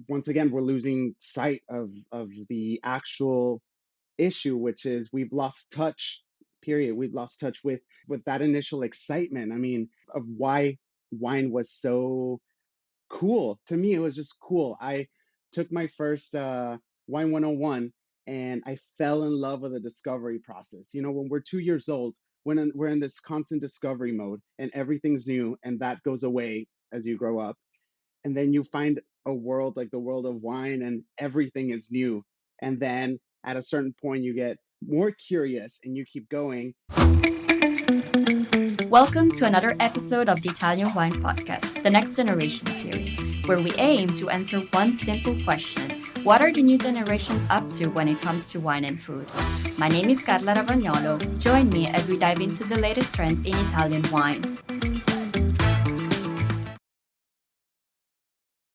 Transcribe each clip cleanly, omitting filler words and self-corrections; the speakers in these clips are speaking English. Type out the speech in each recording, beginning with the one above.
once again, we're losing sight of the actual issue, which is we've lost touch. Period. We've lost touch with that initial excitement. I mean, of why wine was so cool to me. It was just cool. I took my first wine 101 and I fell in love with the discovery process. When we're 2 years old, we're in this constant discovery mode and everything's new, and that goes away as you grow up, and then you find a world like the world of wine and everything is new, and then at a certain point you get more curious and you keep going. Welcome to another episode of the Italian Wine Podcast, the Next Generation series, where we aim to answer one simple question: what are the new generations up to when it comes to wine and food? My name is Karla Ravagnolo. Join me as we dive into the latest trends in Italian wine.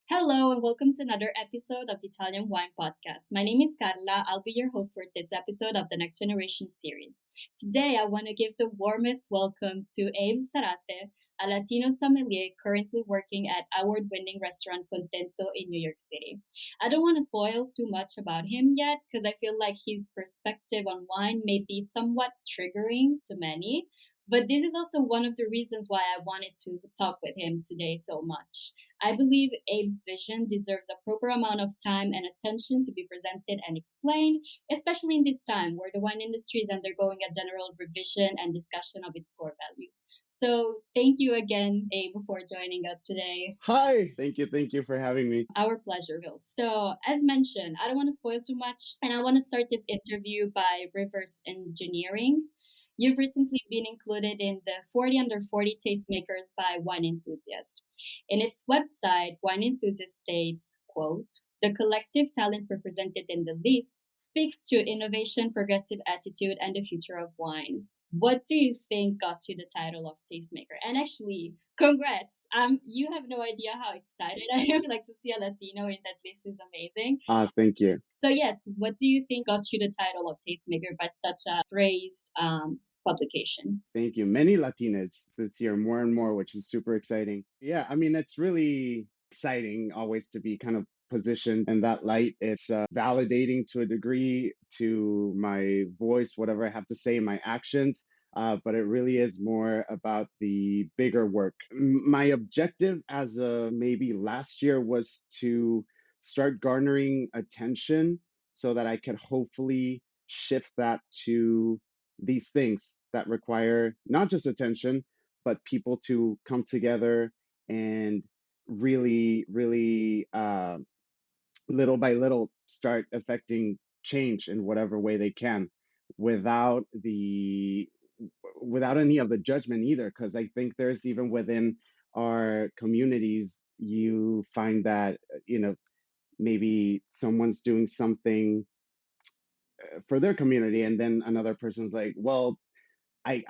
Hello and welcome to another episode of the Italian Wine Podcast. My name is Karla. I'll be your host for this episode of the Next Generation series. Today, I want to give the warmest welcome to Abe Zarate, a Latino sommelier currently working at award-winning restaurant Contento in New York City. I don't want to spoil too much about him yet because I feel like his perspective on wine may be somewhat triggering to many. But this is also one of the reasons why I wanted to talk with him today so much. I believe Abe's vision deserves a proper amount of time and attention to be presented and explained, especially in this time where the wine industry is undergoing a general revision and discussion of its core values. So thank you again, Abe, for joining us today. Hi, thank you for having me. Our pleasure, Bill. So, as mentioned, I don't want to spoil too much, and I want to start this interview by reverse engineering. You've recently been included in the 40 Under 40 Tastemakers by Wine Enthusiast. In its website, Wine Enthusiast states, quote, "The collective talent represented in the list speaks to innovation, progressive attitude, and the future of wine." What do you think got you the title of tastemaker? And actually, congrats. You have no idea how excited I am. Like, to see a Latino in that list is amazing. Thank you. So yes, what do you think got you the title of tastemaker by such a praised publication? Thank you. Many Latinas this year, more and more, which is super exciting. Yeah, I mean, it's really exciting always to be kind of positioned in that light. It's validating to a degree to my voice, whatever I have to say, my actions. But it really is more about the bigger work. My objective as a maybe last year was to start garnering attention so that I could hopefully shift that to these things that require not just attention, but people to come together and really, little by little, start affecting change in whatever way they can, without the without any of the judgment either. Because I think there's, even within our communities, you find that maybe someone's doing something for their community, and then another person's like, well, I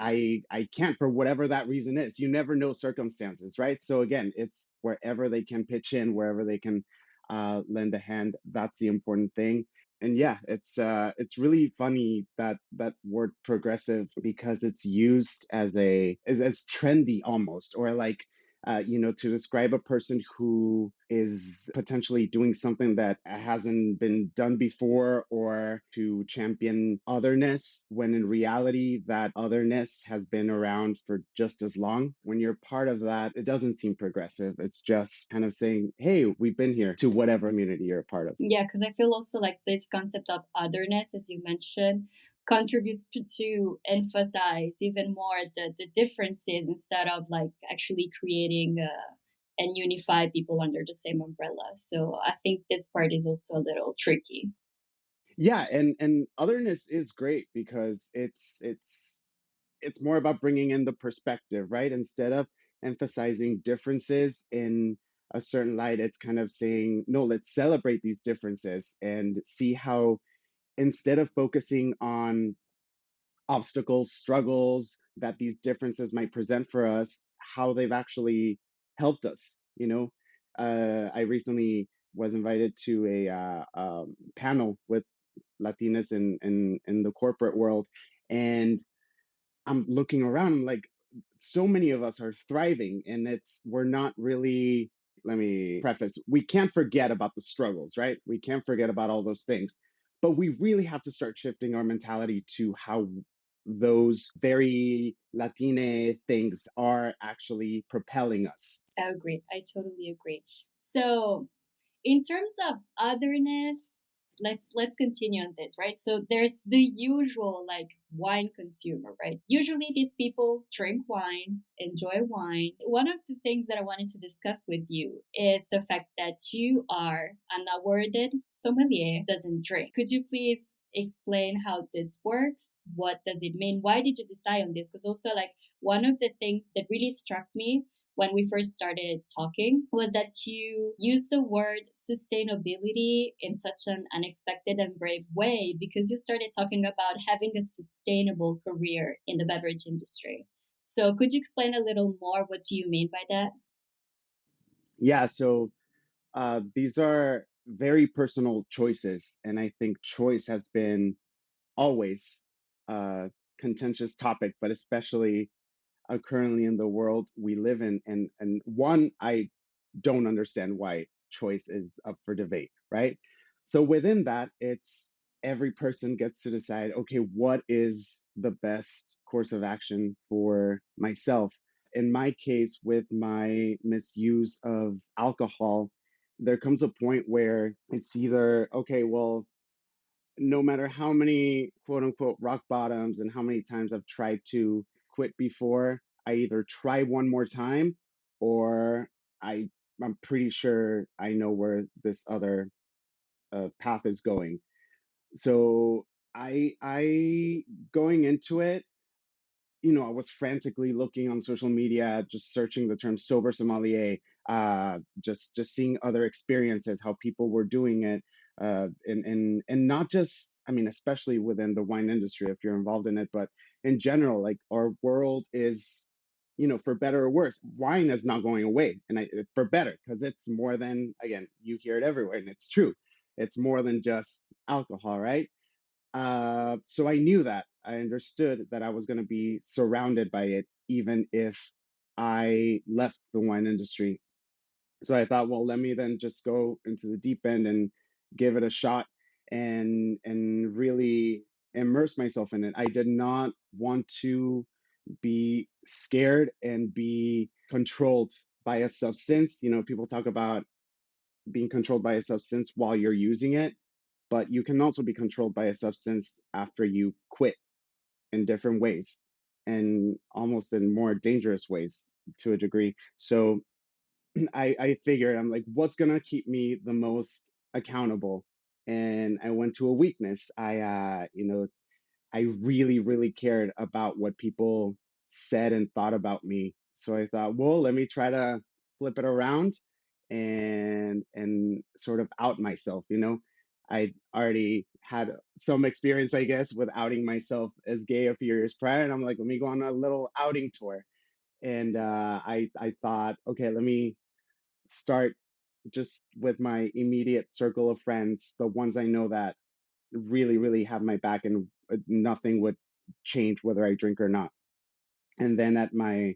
can't, for whatever that reason is. You never know circumstances, right? So again, it's wherever they can pitch in, wherever they can lend a hand. That's the important thing. And yeah, it's really funny that that word progressive, because it's used as trendy almost, or like to describe a person who is potentially doing something that hasn't been done before, or to champion otherness, when in reality that otherness has been around for just as long. When you're part of that, it doesn't seem progressive. It's just kind of saying, hey, we've been here, to whatever community you're a part of. Yeah, because I feel also like this concept of otherness, as you mentioned, contributes to emphasize even more the differences instead of like actually creating and unify people under the same umbrella. So I think this part is also a little tricky. Yeah, and otherness is great because it's more about bringing in the perspective, right? Instead of emphasizing differences in a certain light, it's kind of saying, no, let's celebrate these differences and see how, instead of focusing on obstacles, struggles that these differences might present for us, how they've actually helped us. I recently was invited to a panel with Latinas in the corporate world, and I'm looking around. I'm like, so many of us are thriving, and we're not really let me preface, we can't forget about the struggles, right? We can't forget about all those things. But we really have to start shifting our mentality to how those very Latine things are actually propelling us. I agree. I totally agree. So in terms of otherness, let's continue on this, right? So there's the usual like wine consumer, right? Usually these people drink wine, enjoy wine. One of the things that I wanted to discuss with you is the fact that you are an awarded sommelier, doesn't drink. Could you please explain how this works? What does it mean? Why did you decide on this? Because also like one of the things that really struck me when we first started talking was that you used the word sustainability in such an unexpected and brave way because you started talking about having a sustainable career in the beverage industry. So could you explain a little more? What do you mean by that? Yeah, so these are very personal choices. And I think choice has been always a contentious topic, but especially currently in the world we live in. And one, I don't understand why choice is up for debate, right? So within that, it's every person gets to decide, okay, what is the best course of action for myself? In my case, with my misuse of alcohol, there comes a point where it's either, okay, well, no matter how many quote unquote rock bottoms and how many times I've tried to quit before, I either try one more time or I I'm pretty sure I know where this other path is going. So I going into it, I was frantically looking on social media, just searching the term sober sommelier, just seeing other experiences, how people were doing it, and not just, I mean, especially within the wine industry, if you're involved in it, but in general, like our world is, for better or worse, wine is not going away, and for better, because it's more than, again, you hear it everywhere, and it's true, it's more than just alcohol, right? So I knew that. I understood that I was going to be surrounded by it, even if I left the wine industry. So I thought, well, let me then just go into the deep end and give it a shot and really immerse myself in it. I did not want to be scared and be controlled by a substance. People talk about being controlled by a substance while you're using it, but you can also be controlled by a substance after you quit in different ways and almost in more dangerous ways to a degree. So I figured, I'm like, what's gonna keep me the most accountable? And I went to a weakness. I really, really cared about what people said and thought about me. So I thought, well, let me try to flip it around and sort of out myself. I already had some experience, I guess, with outing myself as gay a few years prior, and I'm like, let me go on a little outing tour. And I thought, okay, let me start just with my immediate circle of friends, the ones I know that really, really have my back, and nothing would change whether I drink or not. And then at my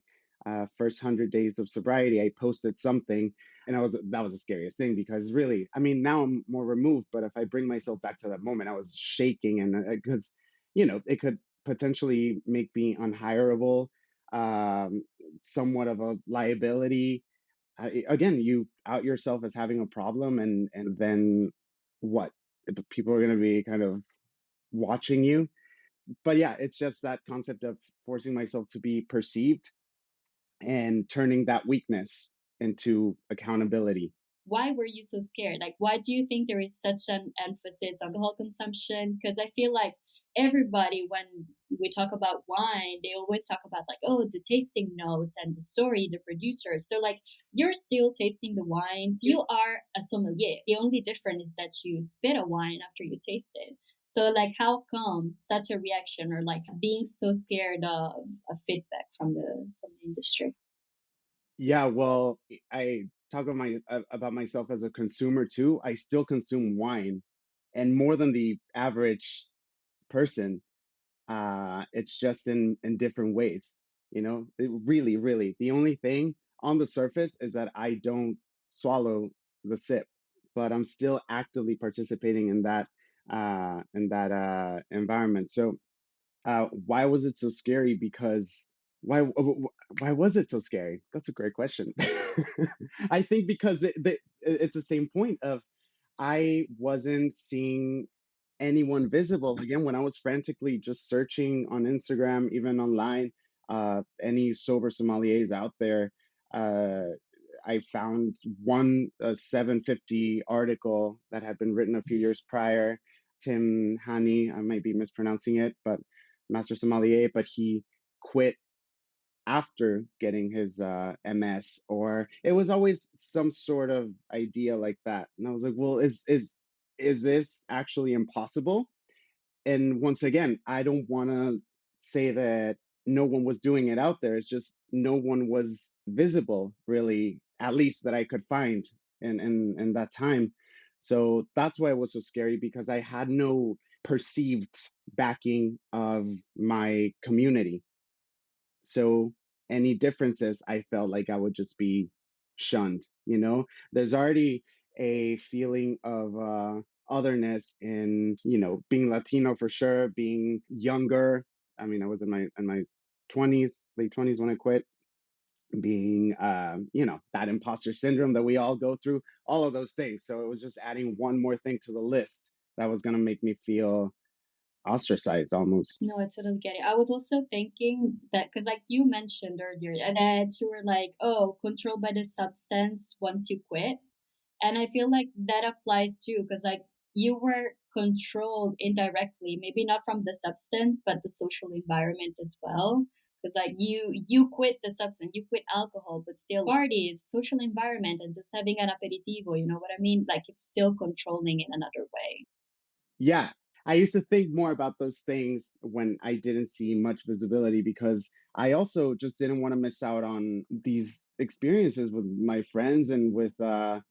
first 100 days of sobriety, I posted something, and that was the scariest thing because really, I mean, now I'm more removed, but if I bring myself back to that moment, I was shaking, and because it could potentially make me unhireable, um, somewhat of a liability. Again, you out yourself as having a problem, and then what? People are going to be kind of watching you. But yeah, it's just that concept of forcing myself to be perceived and turning that weakness into accountability. Why were you so scared? Like, why do you think there is such an emphasis on alcohol consumption? Because I feel like everybody, when we talk about wine, they always talk about like, oh, the tasting notes and the story, the producer. So like, you're still tasting the wines. You are a sommelier. The only difference is that you spit a wine after you taste it. So like, how come such a reaction, or like being so scared of feedback from the industry? Yeah, well, I talk about myself as a consumer too. I still consume wine, and more than the average person. It's just in different ways. Really, really. The only thing on the surface is that I don't. swallow the sip, but I'm still actively participating in that environment. So why was it so scary? Because why was it so scary? That's a great question. I think because it's the same point of I wasn't seeing anyone visible. Again, when I was frantically just searching on Instagram, even online, any sober sommeliers out there, uh, I found one 750 article that had been written a few years prior. Tim Hani, I might be mispronouncing it, but master sommelier, but he quit after getting his MS, or it was always some sort of idea like that. And I was like, well, is this actually impossible? And once again, I don't want to say that no one was doing it out there. It's just no one was visible, really, at least that I could find in that time. So that's why it was so scary, because I had no perceived backing of my community. So any differences, I felt like I would just be shunned, you know? There's already a feeling of otherness in, being Latino for sure, being younger. I mean, I was in my 20s, late 20s when I quit, being that imposter syndrome that we all go through, all of those things. So it was just adding one more thing to the list that was going to make me feel ostracized almost. No, I totally get it. I was also thinking that because, like you mentioned earlier, that you were like, oh, controlled by the substance once you quit. And I feel like that applies too, because like you were controlled indirectly, maybe not from the substance, but the social environment as well. Because like you quit the substance, you quit alcohol, but still parties, social environment, and just having an aperitivo. You know what I mean? Like it's still controlling in another way. Yeah, I used to think more about those things when I didn't see much visibility, because I also just didn't want to miss out on these experiences with my friends and with the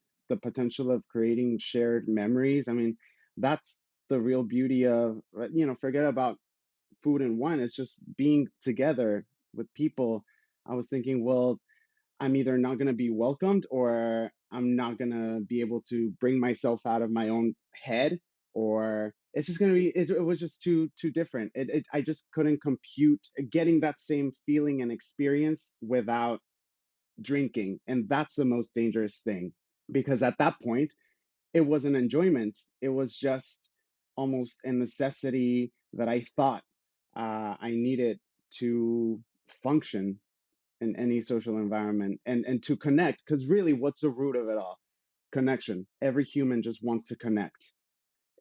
potential of creating shared memories. I mean, that's the real beauty of, forget about food and wine. It's just being together with people. I was thinking, well, I'm either not going to be welcomed, or I'm not going to be able to bring myself out of my own head, or it's just going to be, it was just too different. I just couldn't compute getting that same feeling and experience without drinking. And that's the most dangerous thing, because at that point, it was an enjoyment. It was just almost a necessity that I thought I needed to function in any social environment, and to connect, because really, what's the root of it all? Connection. Every human just wants to connect.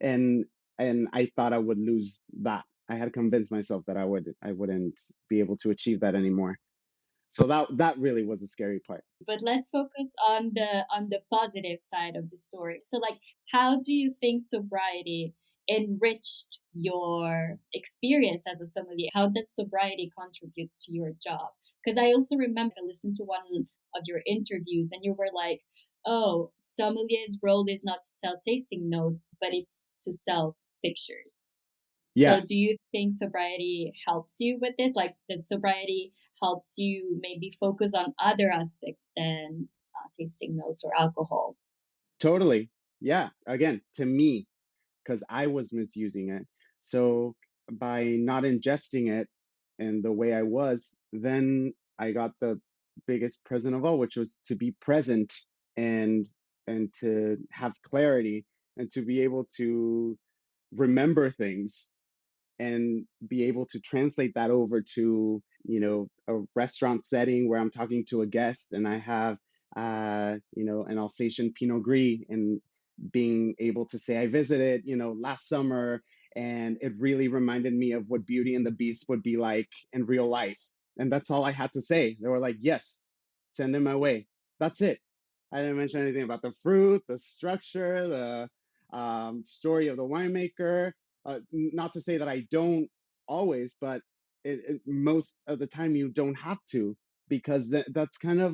And and I thought I would lose that. I had convinced myself that I wouldn't be able to achieve that anymore. So that really was a scary part. But let's focus on the positive side of the story. So like how do you think sobriety enriched your experience as a sommelier? How does sobriety contributes to your job? Because I also remember I listened to one of your interviews and you were like, oh, sommelier's role is not to sell tasting notes, but it's to sell pictures. So Yeah, do you think sobriety helps you with this? Like, does sobriety helps you maybe focus on other aspects than tasting notes or alcohol? totally. Yeah, again, to me, because I was misusing it. So by not ingesting it in the way I was, then I got the biggest present of all, which was to be present, and to have clarity, and to be able to remember things, and be able to translate that over to, a restaurant setting where I'm talking to a guest, and I have an Alsatian Pinot Gris, and being able to say I visited, last summer, and it really reminded me of what Beauty and the Beast would be like in real life. And that's all I had to say. They were like, yes, send him my way. That's it. I didn't mention anything about the fruit, the structure, the story of the winemaker. Not to say that I don't always, but most of the time you don't have to, because that's kind of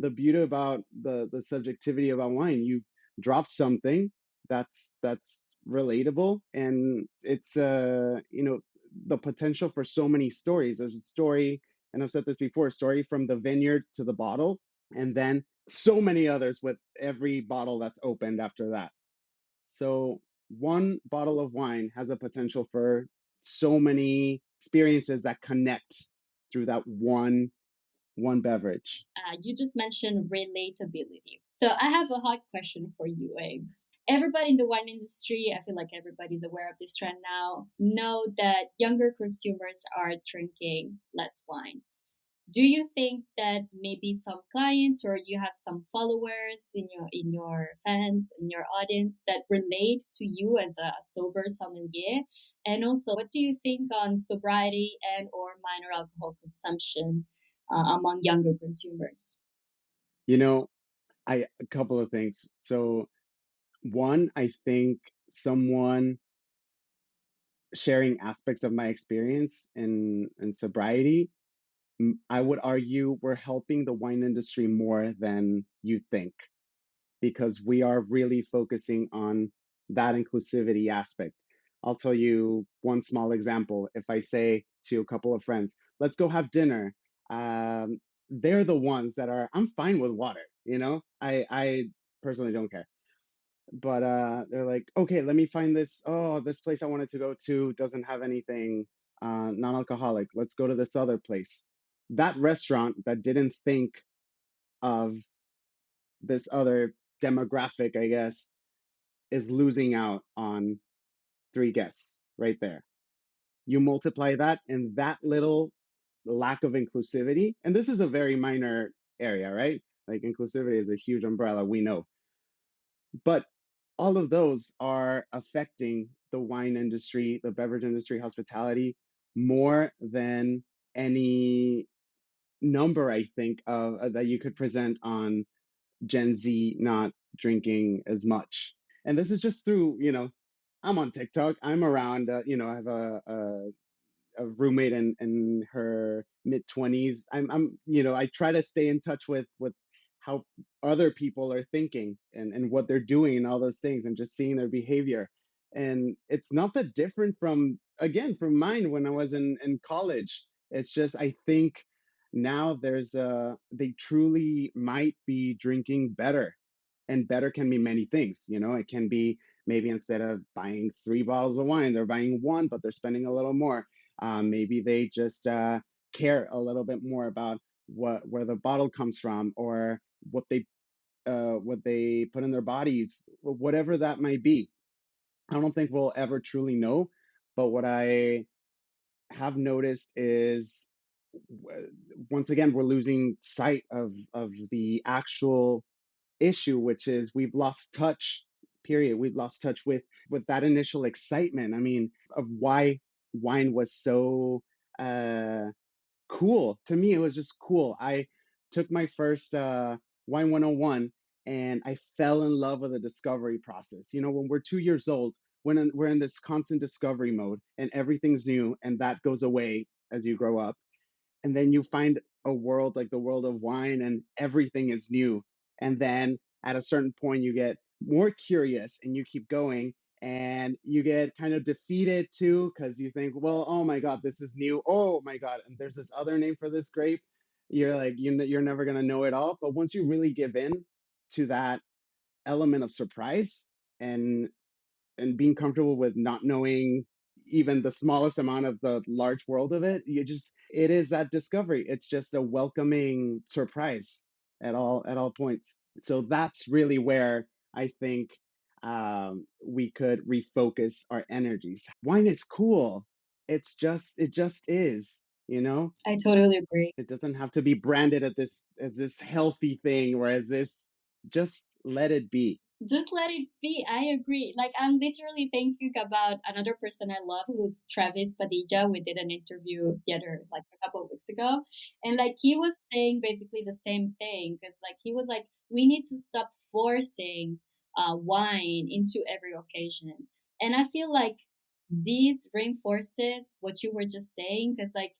the beauty about the subjectivity about wine. You drop something that's relatable, and it's the potential for so many stories. There's a story, and I've said this before, a story from the vineyard to the bottle, and then so many others with every bottle that's opened after that. So one bottle of wine has a potential for so many experiences that connect through that one beverage. You just mentioned relatability. So I have a hot question for you, Abe. Everybody in the wine industry, I feel like everybody's aware of this trend now, know that younger consumers are drinking less wine. Do you think that maybe some clients or you have some followers in your fans in your audience that relate to you as a sober sommelier? And also, what do you think on sobriety and or minor alcohol consumption among younger consumers? You know, I a couple of things. So one, I think someone sharing aspects of my experience in sobriety, I would argue we're helping the wine industry more than you think, because we are really focusing on that inclusivity aspect. I'll tell you one small example. If I say to a couple of friends, let's go have dinner, they're the ones that are, I'm fine with water, you know? I personally don't care. But they're like, okay, let me find this. Oh, this place I wanted to go to doesn't have anything non alcoholic. Let's go to this other place. That restaurant that didn't think of this other demographic, I guess, is losing out on three guests right there. You multiply that and that little lack of inclusivity, and this is a very minor area, right? Like inclusivity is a huge umbrella, we know. But all of those are affecting the wine industry, the beverage industry, hospitality more than any number, I think, of that you could present on Gen Z not drinking as much. And this is just through, I'm on TikTok. I'm around, I have a roommate in her mid 20s. I try to stay in touch with how other people are thinking and what they're doing and all those things and just seeing their behavior. And it's not that different from, again, from mine when I was in college. It's just, I think now they truly might be drinking better, and better can be many things. It can be maybe instead of buying three bottles of wine, they're buying one, but they're spending a little more. Maybe they just care a little bit more about where the bottle comes from, or what they put in their bodies, whatever that might be. I don't think we'll ever truly know, but what I have noticed is, once again, we're losing sight of the actual issue, which is we've lost touch. Period. We've lost touch with that initial excitement. I mean, of why wine was so uh, cool to me. It was just cool. I took my first wine 101, and I fell in love with the discovery process. When we're 2 years old, when we're in this constant discovery mode, and everything's new, and that goes away as you grow up, and then you find a world like the world of wine and everything is new, and then at a certain point you get more curious and you keep going, and you get kind of defeated too, because you think, well, oh my god, this is new, oh my god, and there's this other name for this grape. You're like, you're never going to know it all. But once you really give in to that element of surprise, and being comfortable with not knowing even the smallest amount of the large world of it, it is that discovery. It's just a welcoming surprise at all points. So that's really where I think we could refocus our energies. Wine is cool. It just is. I totally agree. It doesn't have to be branded as this healthy thing, or as this. Just let it be. Just let it be. I agree. Like I'm literally thinking about another person I love who's Travis Padilla. We did an interview the other like a couple of weeks ago. And like he was saying basically the same thing. Cause like he was like, we need to stop forcing wine into every occasion. And I feel like these reinforces what you were just saying. Cause like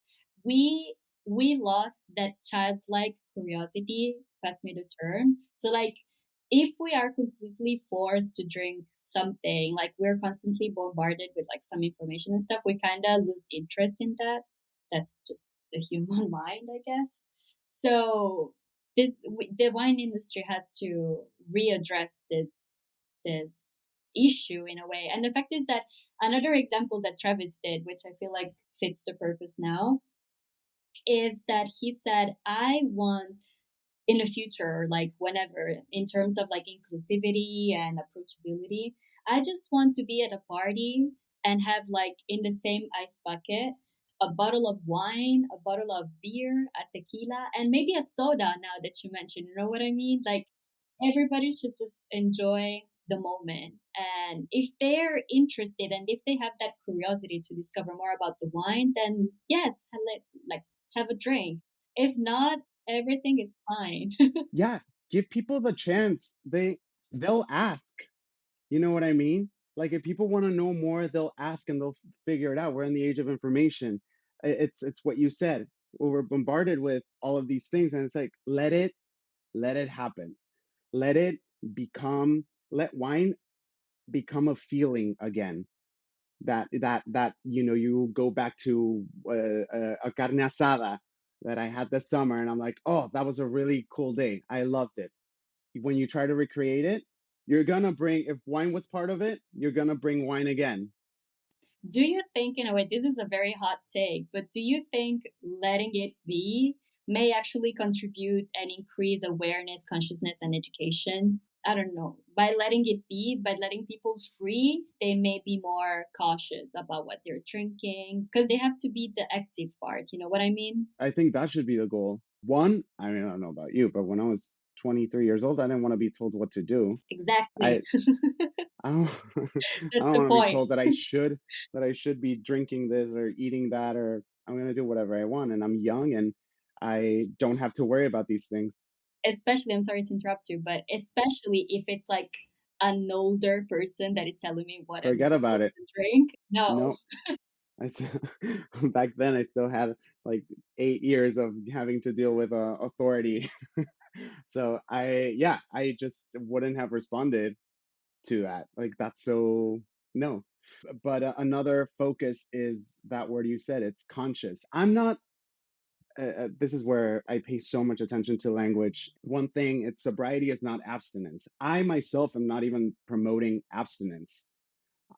we we lost that childlike curiosity, pass me the term. So like if we are completely forced to drink something, like we're constantly bombarded with like some information and stuff, we kind of lose interest in that. That's just the human mind, I guess. So the wine industry has to readdress this issue in a way. And the fact is that another example that Travis did, which I feel like fits the purpose now, is that he said, I want in the future, like whenever, in terms of like inclusivity and approachability, I just want to be at a party and have like in the same ice bucket a bottle of wine, a bottle of beer, a tequila, and maybe a soda now that you mentioned. You know what I mean? Like everybody should just enjoy the moment. And if they're interested and if they have that curiosity to discover more about the wine, then yes, like have a drink. If not, everything is fine. Yeah, give people the chance. They'll ask. You know what I mean? Like if people want to know more, they'll ask and they'll figure it out. We're in the age of information. It's what you said. We're bombarded with all of these things, and it's like let it happen. Let it become let wine become a feeling again. That you go back to a carne asada that I had this summer, and I'm like, oh, that was a really cool day. I loved it. When you try to recreate it, you're gonna bring, if wine was part of it, you're gonna bring wine again. Do you think, in a way, this is a very hot take, but do you think letting it be may actually contribute and increase awareness, consciousness, and education? I don't know. By letting it be, by letting people free, they may be more cautious about what they're drinking because they have to be the active part. You know what I mean? I think that should be the goal. One, I mean, I don't know about you, but when I was 23 years old, I didn't want to be told what to do. Exactly. I I don't I That's don't the want to be point. told that I should be drinking this or eating that, or I'm gonna do whatever I want, and I'm young and I don't have to worry about these things. Especially, I'm sorry to interrupt you, but especially if it's like an older person that is telling me what I'm Forget about supposed it. to drink. No. No, I s- back then I still had like 8 years of having to deal with authority. So yeah, I just wouldn't have responded to that. Like that's so no. But another focus is that word you said. It's conscious. I'm not. This is where I pay so much attention to language. One thing, it's sobriety is not abstinence. I myself am not even promoting abstinence.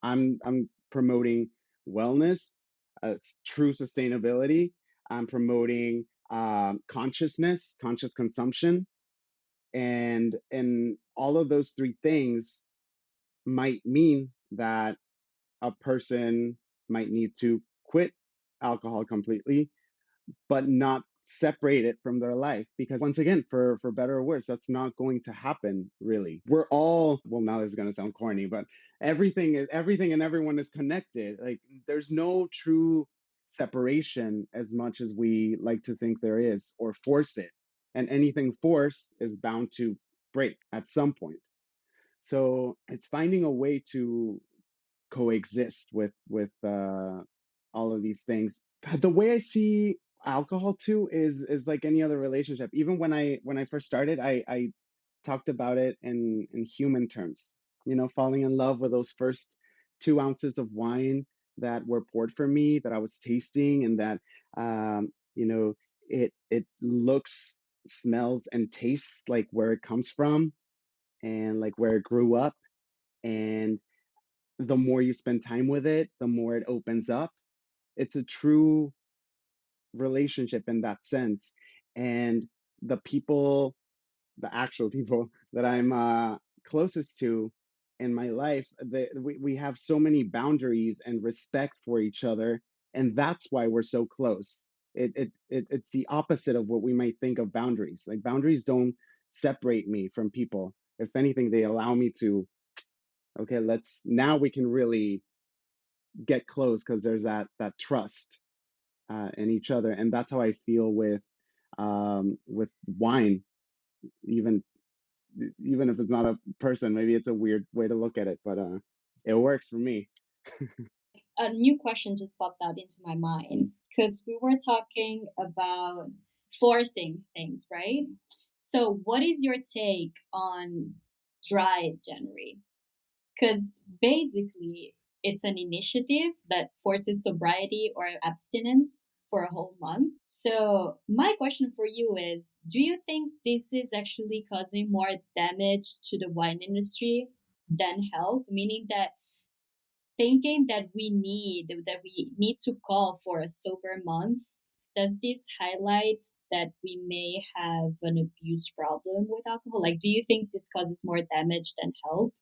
I'm promoting wellness, true sustainability. I'm promoting consciousness, conscious consumption, and all of those three things might mean that a person might need to quit alcohol completely, but not separate it from their life, because once again, for better or worse, that's not going to happen. Really, we're all, well, now this is going to sound corny, but everything and everyone is connected. Like there's no true separation as much as we like to think there is, or force it, and anything forced is bound to break at some point. So it's finding a way to coexist with all of these things. The way I see alcohol too is like any other relationship. Even when I first started, I talked about it in human terms. Falling in love with those first 2 ounces of wine that were poured for me, that I was tasting, and that um, you know it looks, smells, and tastes like where it comes from and like where it grew up. And the more you spend time with it, the more it opens up. It's a true relationship in that sense. And the people, the actual people that I'm closest to in my life, we have so many boundaries and respect for each other. And that's why we're so close. It's the opposite of what we might think of boundaries. Like boundaries don't separate me from people. If anything, they allow me to, okay, now we can really get close because there's that trust in each other, and that's how I feel with wine. Even even if it's not a person, maybe it's a weird way to look at it, but it works for me. A new question just popped out into my mind because we were talking about forcing things, right? So, what is your take on dry January? Because basically, it's an initiative that forces sobriety or abstinence for a whole month. So, my question for you is, do you think this is actually causing more damage to the wine industry than help? Meaning that thinking that we need to call for a sober month, does this highlight that we may have an abuse problem with alcohol? Like, do you think this causes more damage than help?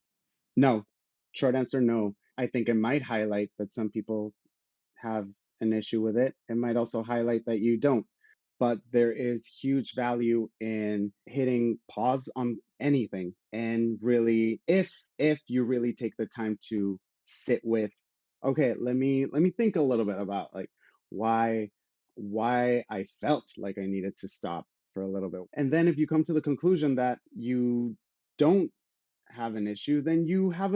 No. Short answer, no. I think it might highlight that some people have an issue with it. It might also highlight that you don't. But there is huge value in hitting pause on anything and really, if you really take the time to sit with, okay, let me think a little bit about like why why I felt like I needed to stop for a little bit. And then if you come to the conclusion that you don't have an issue, then you have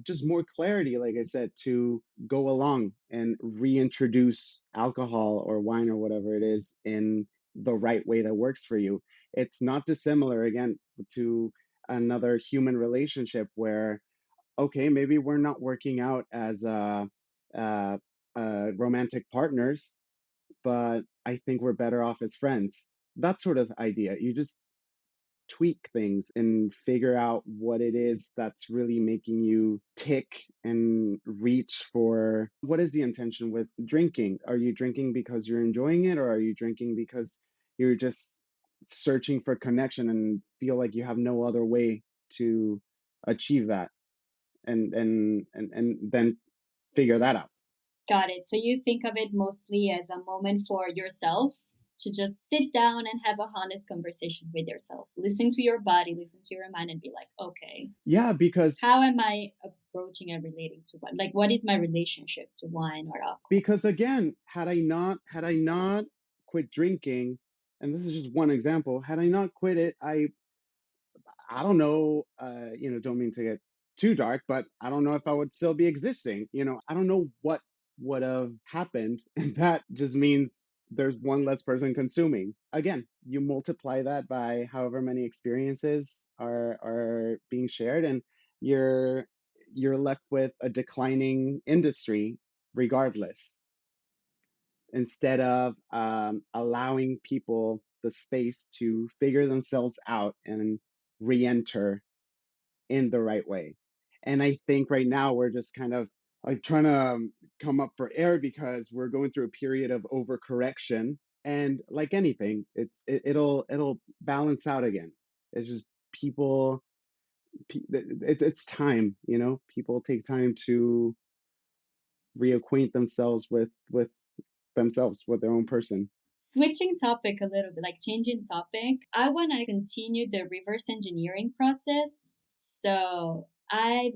just more clarity, like I said, to go along and reintroduce alcohol or wine or whatever it is in the right way that works for you. It's not dissimilar, again, to another human relationship where, okay, maybe we're not working out as uh, romantic partners, but I think we're better off as friends. That sort of idea. You just tweak things and figure out what it is that's really making you tick and reach for what is the intention with drinking. Are you drinking because you're enjoying it, or are you drinking because you're just searching for connection and feel like you have no other way to achieve that, and then figure that out. Got it. So you think of it mostly as a moment for yourself to just sit down and have a honest conversation with yourself. Listen to your body, listen to your mind, and be like, okay, Yeah, how am I approaching and relating to wine? Like, what is my relationship to wine or alcohol? because again, had I not quit drinking, and this is just one example, had I not quit it, I don't know, don't mean to get too dark, but I don't know if I would still be existing. I don't know what would have happened. And that just means there's one less person consuming. Again, you multiply that by however many experiences are being shared, and you're you're left with a declining industry regardless, instead of allowing people the space to figure themselves out and re-enter in the right way. And I think right now we're just kind of like trying to come up for air because we're going through a period of overcorrection. And like anything, it'll balance out again. It's just people, it's time. People take time to reacquaint themselves with themselves, with their own person. Switching topic a little bit, like changing topic, I want to continue the reverse engineering process. So I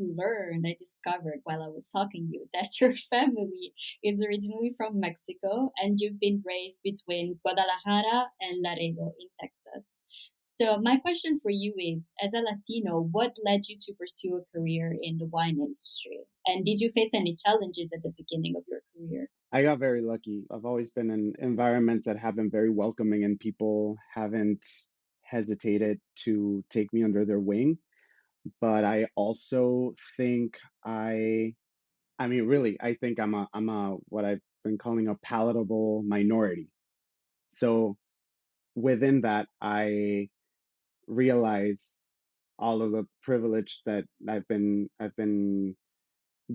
discovered while I was talking to you that your family is originally from Mexico and you've been raised between Guadalajara and Laredo in Texas. So my question for you is, as a Latino, what led you to pursue a career in the wine industry? And did you face any challenges at the beginning of your career? I got very lucky. I've always been in environments that have been very welcoming, and people haven't hesitated to take me under their wing. But I also think I mean, really, I think I'm a what I've been calling a palatable minority. So within that, I realize all of the privilege that I've been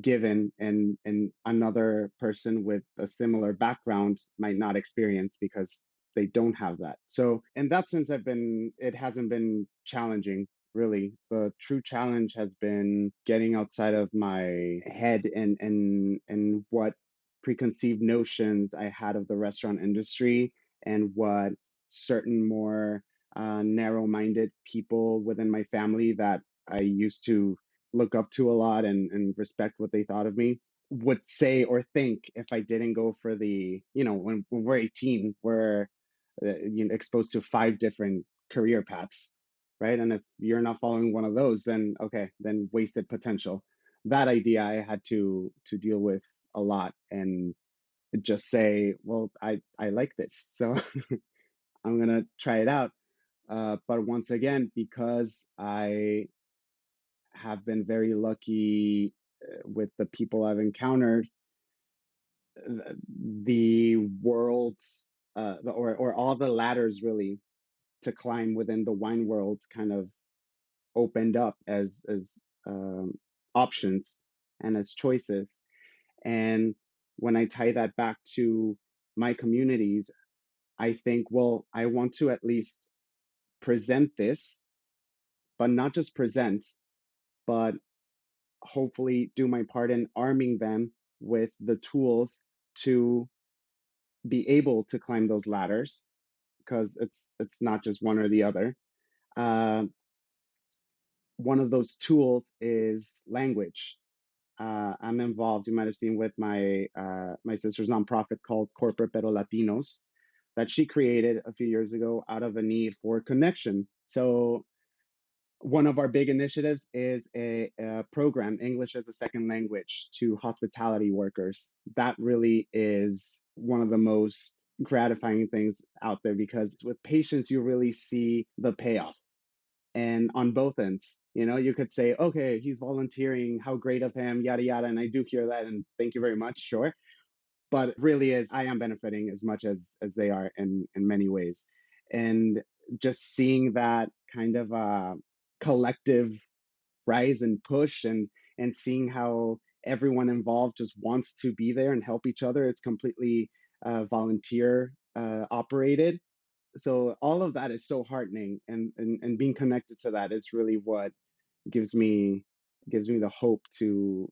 given, and another person with a similar background might not experience because they don't have that. So in that sense, it hasn't been challenging, really. The true challenge has been getting outside of my head, and what preconceived notions I had of the restaurant industry, and what certain more narrow-minded people within my family that I used to look up to a lot, and respect what they thought of me, would say or think if I didn't go for when we're 18, we're exposed to five different career paths, right? And if you're not following one of those, then okay, then wasted potential. That idea I had to deal with a lot, and just say, well, I like this, so I'm gonna try it out. But once again, because I have been very lucky with the people I've encountered, the world's or all the ladders really to climb within the wine world kind of opened up as options and as choices. And when I tie that back to my communities, I think, well, I want to at least present this, but not just present, but hopefully do my part in arming them with the tools to be able to climb those ladders, because it's not just one or the other. Uh, One of those tools is language. I'm involved. You might have seen with my sister's nonprofit called Corporate Pero Latinos that she created a few years ago out of a need for connection. So one of our big initiatives is a program, English as a Second Language, to hospitality workers. That really is one of the most gratifying things out there, because with patients, you really see the payoff. And on both ends, you could say, okay, he's volunteering, how great of him, yada, yada. And I do hear that. And thank you very much. Sure. But really is, I am benefiting as much as they are in many ways. And just seeing that kind of collective rise and push, and seeing how everyone involved just wants to be there and help each other. It's completely volunteer operated. So all of that is so heartening, and being connected to that is really what gives me gives me the hope to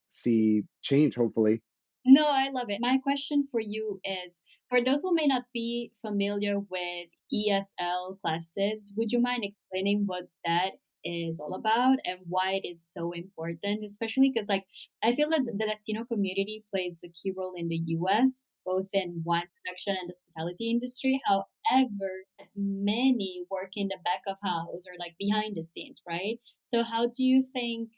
see change, hopefully. No, I love it. My question for you is, for those who may not be familiar with ESL classes, would you mind explaining what that is all about and why it is so important? Especially because, like, I feel that the Latino community plays a key role in the US, both in wine production and the hospitality industry. However, many work in the back of house or like behind the scenes, right? So, how do you think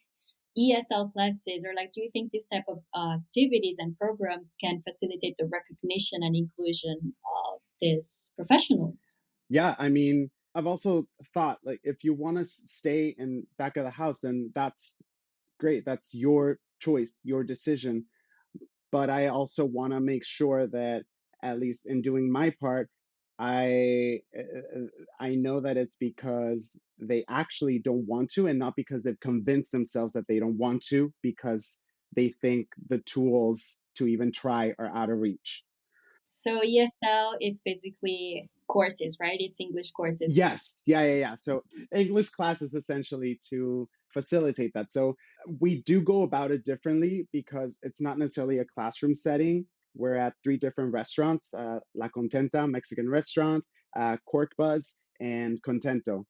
ESL classes, or like, do you think this type of activities and programs can facilitate the recognition and inclusion of these professionals? Yeah, I mean, I've also thought, like, if you want to stay in back of the house, then that's great. That's your choice, your decision. But I also want to make sure that, at least in doing my part, I know that it's because they actually don't want to, and not because they've convinced themselves that they don't want to, because they think the tools to even try are out of reach. So ESL, it's basically courses, right? It's English courses. Yes, yeah, yeah, yeah. So English class is essentially to facilitate that. So we do go about it differently, because it's not necessarily a classroom setting. We're at three different restaurants: La Contenta, Mexican restaurant, Corkbuzz, and Contento.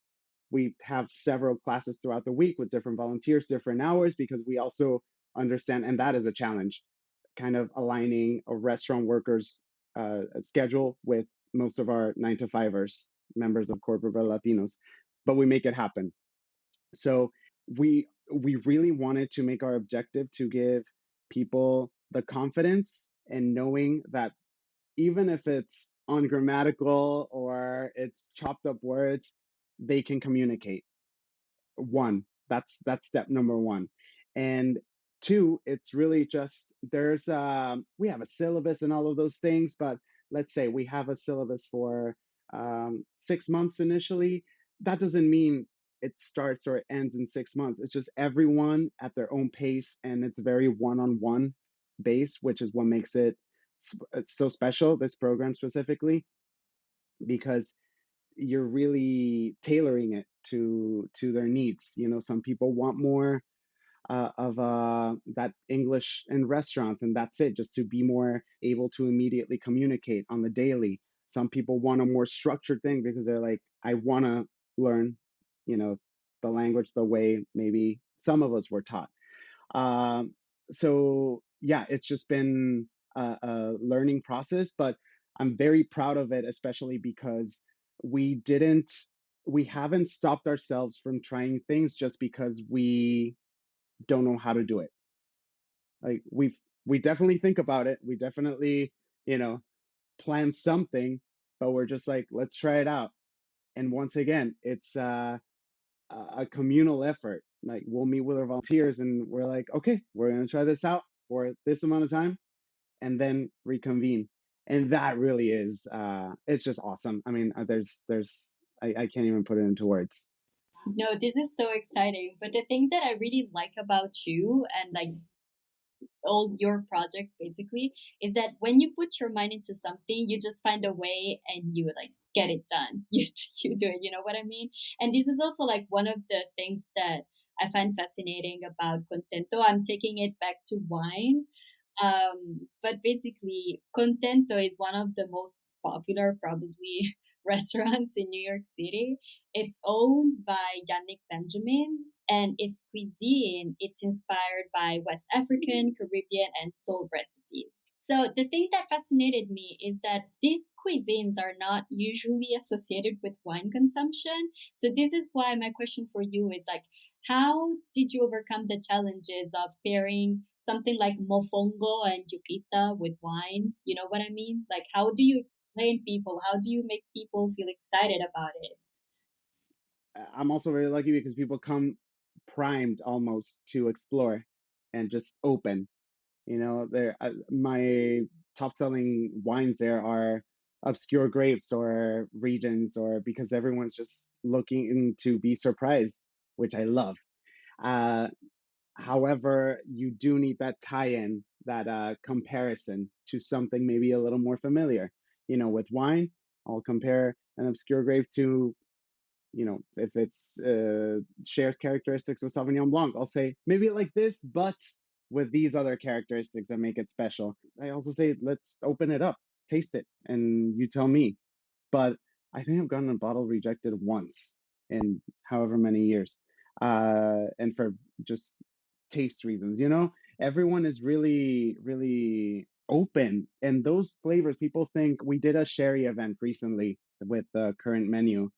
We have several classes throughout the week with different volunteers, different hours, because we also understand, and that is a challenge, kind of aligning a restaurant workers schedule with most of our 9 to 5ers, members of corporate Latinos, but we make it happen. So we really wanted to make our objective to give people the confidence and knowing that even if it's ungrammatical or it's chopped up words, they can communicate. One, that's step number one. And two, it's really just, there's we have a syllabus and all of those things, but let's say we have a syllabus for 6 months initially. That doesn't mean it starts or it ends in 6 months. It's just everyone at their own pace, and it's very one-on-one base, which is what makes it's so special, this program specifically, because you're really tailoring it to their needs. Some people want more of that English in restaurants, and that's it, just to be more able to immediately communicate on the daily. Some people want a more structured thing, because they're like, I want to learn, you know, the language the way maybe some of us were taught. Um, so yeah, it's just been a learning process, but I'm very proud of it, especially because we didn't, we haven't stopped ourselves from trying things just because we don't know how to do it. Like we definitely think about it. We definitely, you know, plan something, but we're just like, let's try it out. And once again, it's a communal effort. Like, we'll meet with our volunteers and we're like, okay, we're gonna try this out for this amount of time. and then reconvene. And that really is, it's just awesome. I mean, I can't even put it into words. No, this is so exciting. But the thing that I really like about you and like all your projects basically is that when you put your mind into something, you just find a way and you like get it done. You do it, you know what I mean? And this is also like one of the things that I find fascinating about Contento. I'm taking it back to wine. But basically, Contento is one of the most popular, probably, restaurants in New York City. It's owned by Yannick Benjamin, and its cuisine, it's inspired by West African, Caribbean, and soul recipes. So the thing that fascinated me is that these cuisines are not usually associated with wine consumption. So this is why my question for you is like, how did you overcome the challenges of pairing something like mofongo and yupita with wine? You know what I mean? Like, how do you explain people? How do you make people feel excited about it? I'm also very lucky because people come primed almost to explore and just open. You know, my top selling wines there are obscure grapes or regions, or because everyone's just looking to be surprised, which I love. Uh, However, you do need that tie-in, that comparison to something maybe a little more familiar. You know, with wine, I'll compare an obscure grape to, you know, if it's shares characteristics with Sauvignon Blanc, I'll say maybe like this, but with these other characteristics that make it special. I also say let's open it up, taste it, and you tell me. But I think I've gotten a bottle rejected once in however many years, and for just taste reasons. You know, everyone is really, really open, and those flavors. People think we did a sherry event recently with the current menu,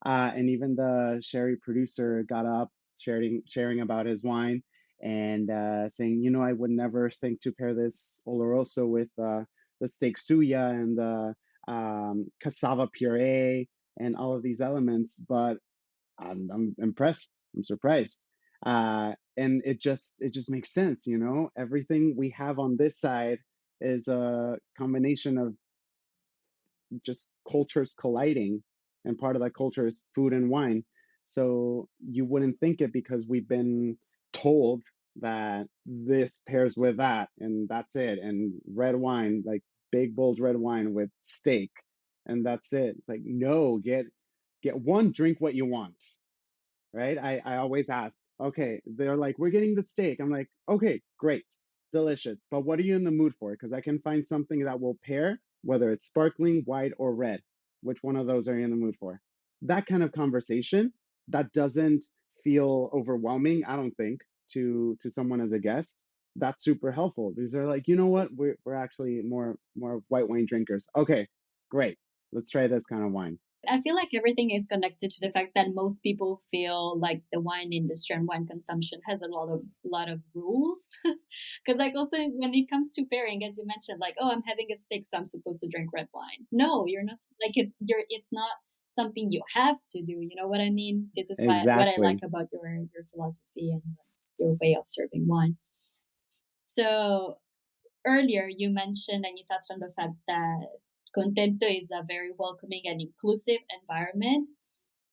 and even the sherry producer got up sharing about his wine and saying, you know, I would never think to pair this Oloroso with the steak suya and the cassava puree and all of these elements, but I'm impressed. I'm surprised. And it just makes sense, you know. Everything we have on this side is a combination of just cultures colliding, and part of that culture is food and wine. So you wouldn't think it because we've been told that this pairs with that and that's it, and red wine, like big bold red wine with steak, and that's it. It's like, no, get one, drink what you want, right? I always ask, okay, they're like, we're getting the steak. I'm like, okay, great, delicious. But what are you in the mood for? Because I can find something that will pair, whether it's sparkling, white, or red. Which one of those are you in the mood for? That kind of conversation that doesn't feel overwhelming, I don't think, to someone as a guest. That's super helpful because they're like, you know what, we're actually more white wine drinkers. Okay, great. Let's try this kind of wine. I feel like everything is connected to the fact that most people feel like the wine industry and wine consumption has a lot of rules. Because like also when it comes to pairing, as you mentioned, like, oh, I'm having a steak, so I'm supposed to drink red wine. No, you're not. Like it's not something you have to do. You know what I mean? This is why what I like Exactly. about your philosophy and your way of serving wine. So earlier you mentioned and you touched on the fact that Contento is a very welcoming and inclusive environment.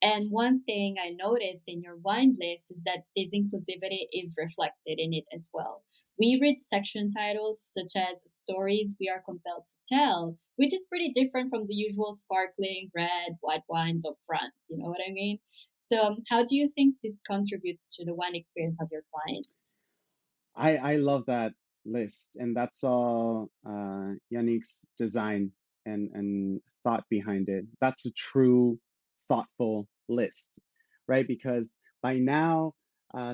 And one thing I noticed in your wine list is that this inclusivity is reflected in it as well. We read section titles such as Stories We Are Compelled to Tell, which is pretty different from the usual sparkling red, white wines of France. You know what I mean? So, how do you think this contributes to the wine experience of your clients? I love that list, and that's all Yannick's design and thought behind it. That's a true thoughtful list, right? Because by now,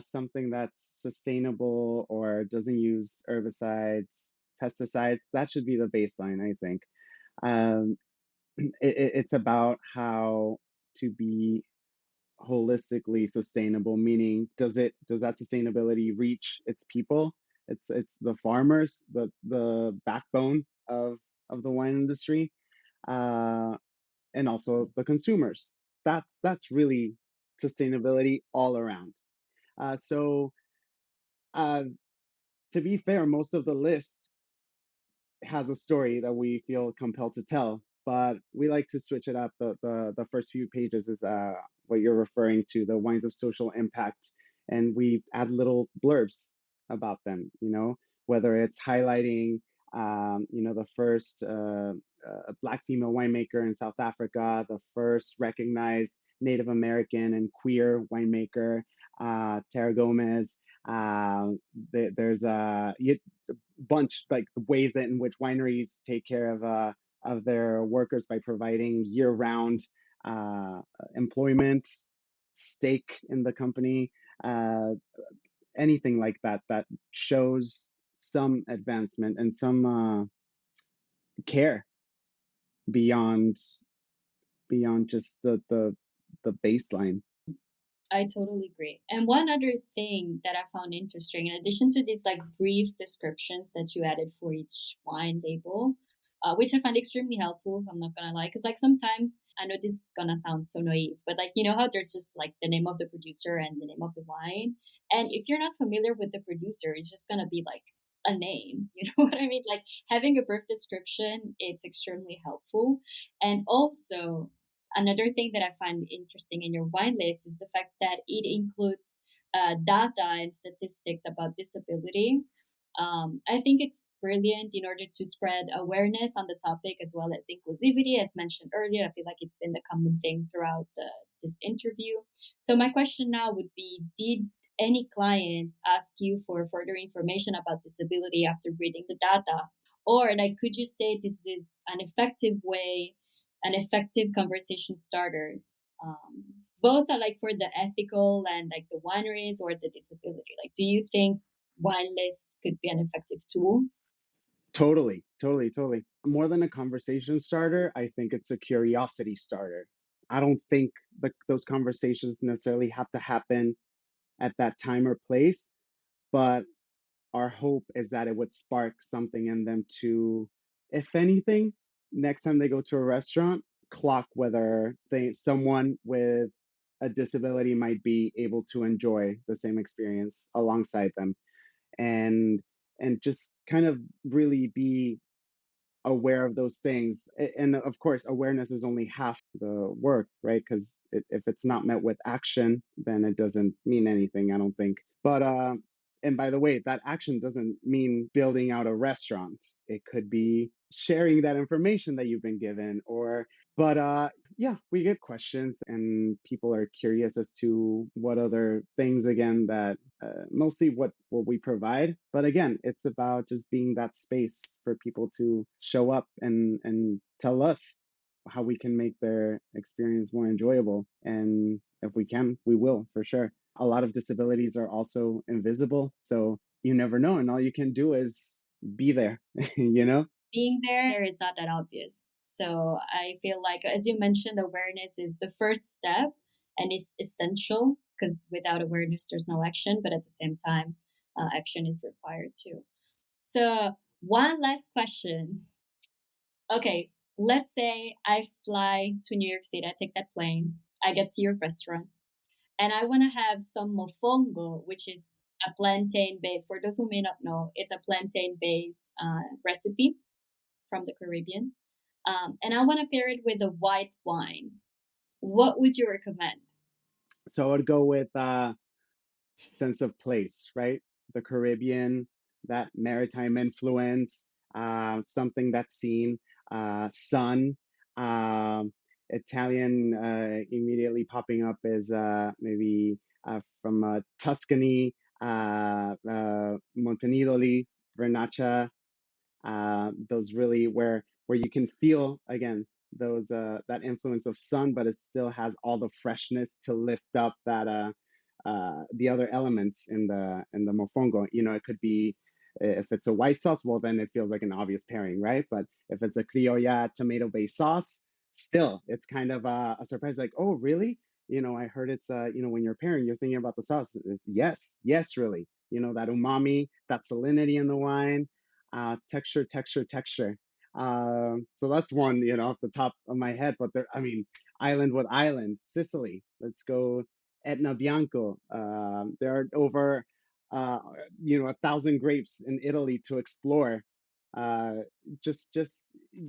something that's sustainable or doesn't use herbicides, pesticides, that should be the baseline, I think. Um, it's about how to be holistically sustainable, meaning does that sustainability reach its people? It's the farmers, the backbone of the wine industry, uh, and also the consumers. That's really sustainability all around. So uh, to be fair, most of the list has a story that we feel compelled to tell. But we like to switch it up. The first few pages is what you're referring to, the wines of social impact, and we add little blurbs about them. Whether it's highlighting, the first black female winemaker in South Africa, the first recognized Native American and queer winemaker, Tara Gomez. There's a bunch, like the ways in which wineries take care of their workers by providing year-round uh, employment, stake in the company, uh, anything like that that shows some advancement and some care beyond just the baseline. I totally agree. And one other thing that I found interesting, in addition to these like brief descriptions that you added for each wine label, which I find extremely helpful, if I'm not gonna lie, because like sometimes I know this is gonna sound so naive, but like you know how there's just like the name of the producer and the name of the wine, and if you're not familiar with the producer, it's just gonna be like a name. You know what I mean? Like having a brief description, it's extremely helpful, and also another thing that I find interesting in your wine list is the fact that it includes data and statistics about disability. I think it's brilliant in order to spread awareness on the topic as well as inclusivity, as mentioned earlier. I feel like it's been the common thing throughout this interview. So, my question now would be: did any clients ask you for further information about disability after reading the data? Or, like, could you say this is an effective conversation starter? Both are like for the ethical and like the wineries or the disability. Like, do you think wine lists could be an effective tool? Totally, totally, totally. More than a conversation starter, I think it's a curiosity starter. I don't think those conversations necessarily have to happen at that time or place, but our hope is that it would spark something in them to, if anything, next time they go to a restaurant, clock whether someone with a disability might be able to enjoy the same experience alongside them, and just kind of really be aware of those things. And of course, awareness is only half the work, right? Because if it's not met with action, then it doesn't mean anything, I don't think. But and by the way, that action doesn't mean building out a restaurant. It could be sharing that information that you've been given, or but yeah, we get questions and people are curious as to what other things, again, that mostly what we provide. But again, it's about just being that space for people to show up and tell us how we can make their experience more enjoyable. And if we can, we will, for sure. A lot of disabilities are also invisible, so you never know, and all you can do is be there. you know Being there is not that obvious. So I feel like, as you mentioned, awareness is the first step and it's essential because without awareness, there's no action. But at the same time, action is required too. So, one last question. Okay, let's say I fly to New York City, I take that plane, I get to your restaurant, and I want to have some mofongo, which is a plantain based, for those who may not know, it's a plantain based recipe from the Caribbean. And I want to pair it with a white wine. What would you recommend? so I would go with sense of place, right? The Caribbean, that maritime influence, something that's seen, sun. Um, Italian immediately popping up is maybe from Tuscany, Montanidoli, Vernaccia, those really where you can feel, again, those that influence of sun, but it still has all the freshness to lift up that the other elements in the mofongo. It could be, if it's a white sauce, well, then it feels like an obvious pairing, right? But if it's a criolla tomato based sauce, still it's kind of a surprise, like, oh really? I heard it's when you're pairing, you're thinking about the sauce. Yes, yes, really. That umami, that salinity in the wine, texture, texture, texture. So that's one, off the top of my head. But there, I mean, island with island, Sicily. Let's go Etna Bianco. There are over, 1,000 grapes in Italy to explore. Uh, just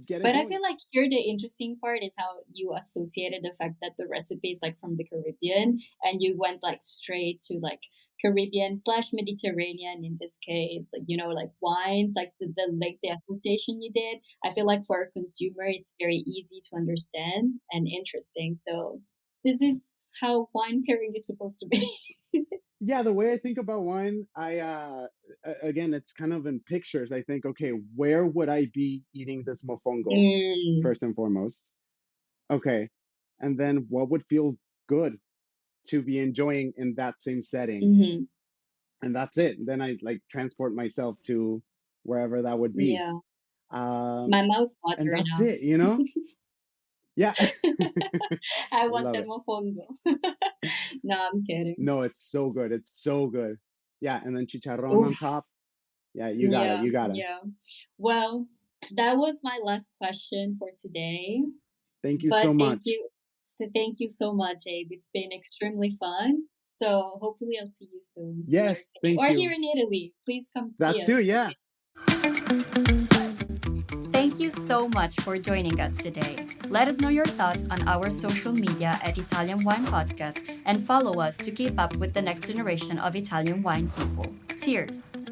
get it But I going. feel like here the interesting part is how you associated the fact that the recipe is like from the Caribbean and you went like straight to like Caribbean slash Mediterranean in this case, like like wines, like the association you did. I feel like for a consumer it's very easy to understand and interesting. So this is how wine pairing is supposed to be. Yeah, the way I think about wine, again, it's kind of in pictures. I think, okay, where would I be eating this mofongo Mm, first and foremost? Okay, and then what would feel good to be enjoying in that same setting? hmm. And that's it. Then I like transport myself to wherever that would be. Yeah. Um, My mouth's and watering that's now. it, Yeah, I want love the it. mofongo. No, I'm kidding. No, it's so good. It's so good. Yeah, and then chicharron on Oof. top. Yeah, you got it. Yeah, You got it. yeah. Well, that was my last question for today. Thank you But so much. thank you so much, Abe. It's been extremely fun. So hopefully I'll see you soon in your Yes, city thank or here you. in Italy. Please come see That too, us. yeah. Thank you so much for joining us today. Let us know your thoughts on our social media at Italian Wine Podcast and follow us to keep up with the next generation of Italian wine people. Cheers!